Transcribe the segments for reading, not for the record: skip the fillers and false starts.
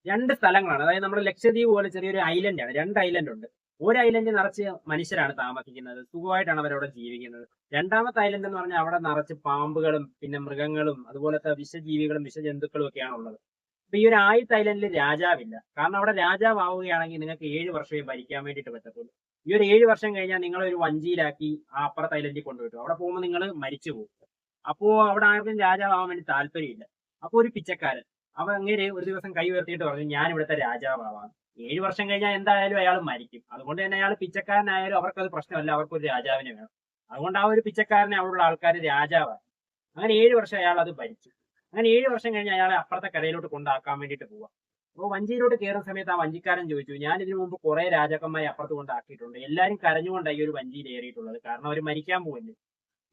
2 സ്ഥലങ്ങളാണ്. അതായത് നമ്മുടെ ലക്ഷദ്വീപ് പോലെ ചെറിയൊരു ഐലൻഡാണ്. 2 ഐലൻഡ് ഉണ്ട്. ഒരു ഐലൻഡ് നിറച്ച് മനുഷ്യരാണ് താമസിക്കുന്നത്. സുഖമായിട്ടാണ് അവരവിടെ ജീവിക്കുന്നത്. രണ്ടാമത്തെ ഐലൻഡ് എന്ന് പറഞ്ഞാൽ അവിടെ നിറച്ച് പാമ്പുകളും പിന്നെ മൃഗങ്ങളും അതുപോലത്തെ വിഷജീവികളും വിഷജന്തുക്കളും ഒക്കെയാണ് ഉള്ളത്. അപ്പൊ ഈ ഒരു ആദ്യത്തെ ഐലൻഡിൽ രാജാവില്ല. കാരണം അവിടെ രാജാവാവുകയാണെങ്കിൽ നിങ്ങൾക്ക് 7 വർഷമേ ഭരിക്കാൻ വേണ്ടിയിട്ട് പറ്റത്തുള്ളൂ. ഈ ഒരു 7 വർഷം കഴിഞ്ഞാൽ നിങ്ങളെ ഒരു വഞ്ചിയിലാക്കി ആ അപ്പുറത്തെ ഐലൻഡിൽ കൊണ്ടുപോയിട്ടു. അവിടെ പോകുമ്പോൾ നിങ്ങൾ മരിച്ചു പോകും. അപ്പോ അവിടെ ആർക്കും രാജാവാകാൻ വേണ്ടി താല്പര്യമില്ല. അപ്പൊ ഒരു പിച്ചക്കാരൻ അവൻ അങ്ങേര് ഒരു ദിവസം കൈ ഉയർത്തിയിട്ട് പറഞ്ഞു ഞാൻ ഇവിടുത്തെ രാജാവാണ്. 7 വർഷം കഴിഞ്ഞാൽ എന്തായാലും അയാൾ മരിക്കും. അതുകൊണ്ട് തന്നെ അയാൾ പിച്ചക്കാരനായാലും അവർക്കത് പ്രശ്നമല്ല, അവർക്കൊരു രാജാവിനെ വേണം. അതുകൊണ്ട് ആ ഒരു പിച്ചക്കാരനെ അവിടെയുള്ള ആൾക്കാർ രാജാവാണ്. അങ്ങനെ 7 വർഷം അയാൾ അത് ഭരിച്ചു. അങ്ങനെ 7 വർഷം കഴിഞ്ഞ് അയാളെ അപ്പുറത്തെ കരയിലോട്ട് കൊണ്ടാക്കാൻ വേണ്ടിയിട്ട് പോവാ. അപ്പോൾ വഞ്ചിയിലോട്ട് കയറുന്ന സമയത്ത് ആ വഞ്ചിക്കാരൻ ചോദിച്ചു, ഞാൻ ഇതിനു മുമ്പ് കുറെ രാജാക്കന്മാരെ അപ്പുറത്ത് കൊണ്ടാക്കിയിട്ടുണ്ട്, എല്ലാവരും കരഞ്ഞുകൊണ്ടാണ് ഈ ഒരു വഞ്ചിയിൽ ഏറിയിട്ടുള്ളത്, കാരണം അവർ മരിക്കാൻ പോവല്ലേ.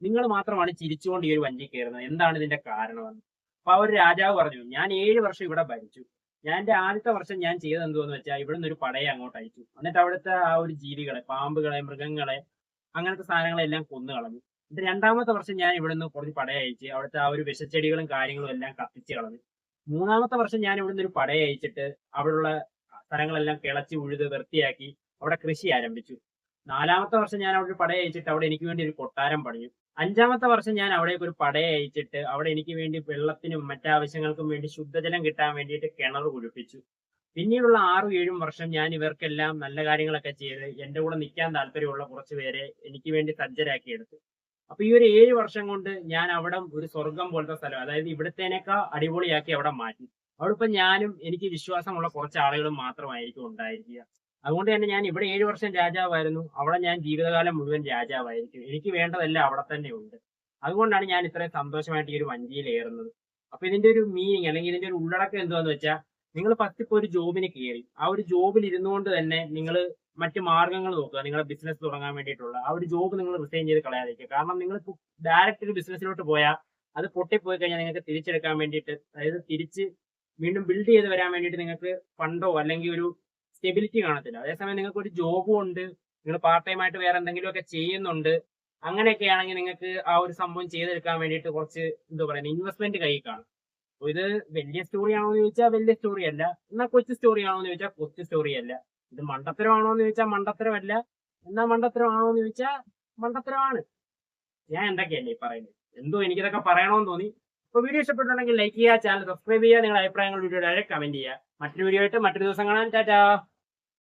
നിങ്ങൾ മാത്രമാണ് ചിരിച്ചുകൊണ്ട് ഈ ഒരു വഞ്ചി കയറുന്നത്, എന്താണ് ഇതിന്റെ കാരണമെന്ന്. അപ്പൊ ആ ഒരു രാജാവ് പറഞ്ഞു, ഞാൻ 7 വർഷം ഇവിടെ ഭരിച്ചു. ഞാൻ എന്റെ ആദ്യത്തെ വർഷം ഞാൻ ചെയ്തത് എന്തുവെന്ന് വെച്ചാൽ ഇവിടെ നിന്ന് ഒരു പടയെ അങ്ങോട്ട് അയച്ചു. എന്നിട്ട് അവിടുത്തെ ആ ഒരു ജീവികളെ, പാമ്പുകളെ, മൃഗങ്ങളെ, അങ്ങനത്തെ സാധനങ്ങളെല്ലാം കൊന്നു കളഞ്ഞു. എന്നിട്ട് രണ്ടാമത്തെ വർഷം ഞാൻ ഇവിടെ നിന്ന് കുറച്ച് പടയയച്ച് അവിടുത്തെ ആ ഒരു വിഷച്ചെടികളും കാര്യങ്ങളും എല്ലാം കത്തിച്ച് കളഞ്ഞു. മൂന്നാമത്തെ വർഷം ഞാൻ ഇവിടെ നിന്ന് ഒരു പടയയച്ചിട്ട് അവിടെയുള്ള സ്ഥലങ്ങളെല്ലാം കിളച്ച് ഉഴുത് വൃത്തിയാക്കി അവിടെ കൃഷി ആരംഭിച്ചു. നാലാമത്തെ വർഷം ഞാൻ അവിടെ ഒരു പടയയച്ചിട്ട് അവിടെ എനിക്ക് വേണ്ടി ഒരു കൊട്ടാരം പണിഞ്ഞു. അഞ്ചാമത്തെ വർഷം ഞാൻ അവിടേക്ക് ഒരു പടയയച്ചിട്ട് അവിടെ എനിക്ക് വേണ്ടി വെള്ളത്തിനും മറ്റാവശ്യങ്ങൾക്കും വേണ്ടി ശുദ്ധജലം കിട്ടാൻ വേണ്ടിയിട്ട് കിണർ കുഴിപ്പിച്ചു. പിന്നീടുള്ള 6-7 വർഷം ഞാൻ ഇവർക്കെല്ലാം നല്ല കാര്യങ്ങളൊക്കെ ചെയ്ത് എന്റെ കൂടെ നിൽക്കാൻ താല്പര്യമുള്ള കുറച്ച് പേരെ എനിക്ക് വേണ്ടി സജ്ജരാക്കി എടുത്തു. അപ്പൊ ഈ ഒരു 7 വർഷം കൊണ്ട് ഞാൻ അവിടെ ഒരു സ്വർഗം പോലത്തെ സ്ഥലം, അതായത് ഇവിടത്തേനേക്കാൾ അടിപൊളിയാക്കി അവിടെ മാറ്റി. അവിടെ ഇപ്പൊ ഞാനും എനിക്ക് വിശ്വാസമുള്ള കുറച്ച് ആളുകളും മാത്രമായിരിക്കും ഉണ്ടായിരിക്കുക. അതുകൊണ്ട് തന്നെ ഞാൻ ഇവിടെ 7 വർഷം രാജാവായിരുന്നു, അവിടെ ഞാൻ ജീവിതകാലം മുഴുവൻ രാജാവായിരിക്കും. എനിക്ക് വേണ്ടതെല്ലാം അവിടെ തന്നെ ഉണ്ട്. അതുകൊണ്ടാണ് ഞാൻ ഇത്രയും സന്തോഷമായിട്ട് ഈ ഒരു വഞ്ചിയിൽ ഏറുന്നത്. അപ്പൊ ഇതിന്റെ ഒരു മീനിങ് അല്ലെങ്കിൽ ഇതിന്റെ ഒരു ഉള്ളടക്കം എന്താന്ന് വെച്ചാൽ, നിങ്ങൾ ഫസ്റ്റ് ഇപ്പൊ ഒരു ജോബിന് കയറി, ആ ഒരു ജോബിൽ ഇരുന്നുകൊണ്ട് തന്നെ നിങ്ങൾ മറ്റ് മാർഗ്ഗങ്ങൾ നോക്കുക. നിങ്ങളുടെ ബിസിനസ് തുടങ്ങാൻ വേണ്ടിയിട്ടുള്ള ആ ഒരു ജോബ് നിങ്ങൾ റിസൈൻ ചെയ്ത് കളയാതിരിക്കുക. കാരണം നിങ്ങൾ ഡയറക്റ്റ് ഒരു ബിസിനസ്സിലോട്ട് പോയാൽ അത് പൊട്ടിപ്പോയി കഴിഞ്ഞാൽ നിങ്ങൾക്ക് തിരിച്ചെടുക്കാൻ വേണ്ടിയിട്ട്, അതായത് തിരിച്ച് വീണ്ടും ബിൽഡ് ചെയ്ത് വരാൻ വേണ്ടിയിട്ട് നിങ്ങൾക്ക് ഫണ്ടോ അല്ലെങ്കിൽ ഒരു സ്റ്റെബിലിറ്റി കാണത്തില്ല. അതേസമയം നിങ്ങൾക്ക് ഒരു ജോബും ഉണ്ട്, നിങ്ങൾ പാർട്ട് ടൈം ആയിട്ട് വേറെ എന്തെങ്കിലുമൊക്കെ ചെയ്യുന്നുണ്ട്, അങ്ങനെയൊക്കെ ആണെങ്കിൽ നിങ്ങൾക്ക് ആ ഒരു സംഭവം ചെയ്തെടുക്കാൻ വേണ്ടിയിട്ട് കുറച്ച് എന്താ പറയുക ഇൻവെസ്റ്റ്മെന്റ് കയ്യിൽ കാണും. അപ്പൊ ഇത് വലിയ സ്റ്റോറി ആണോ എന്ന് ചോദിച്ചാൽ വലിയ സ്റ്റോറി അല്ല, എന്നാൽ കൊച്ചു സ്റ്റോറി ആണോ എന്ന് ചോദിച്ചാൽ കൊച്ചു സ്റ്റോറി അല്ല. ഇത് മണ്ടത്തരമാണോ എന്ന് ചോദിച്ചാൽ മണ്ടത്തരമല്ല, എന്നാൽ മണ്ടത്തരമാണോ എന്ന് ചോദിച്ചാൽ മണ്ടത്തരമാണ്. ഞാൻ എന്തൊക്കെയല്ലേ ഈ പറയുന്നത്, എന്തോ എനിക്കിതൊക്കെ പറയണമെന്ന് തോന്നി. അപ്പൊ വീഡിയോ ഇഷ്ടപ്പെട്ടുണ്ടെങ്കിൽ ലൈക്ക് ചെയ്യുക, ചാനൽ സബ്സ്ക്രൈബ് ചെയ്യുക, നിങ്ങളുടെ അഭിപ്രായങ്ങൾ വീഡിയോ ഡയറക്റ്റ് കമന്റ് ചെയ്യുക. മറ്റൊരു വീഡിയോ ആയിട്ട് മറ്റൊരു ദിവസം കാണാൻ. ടാറ്റാ.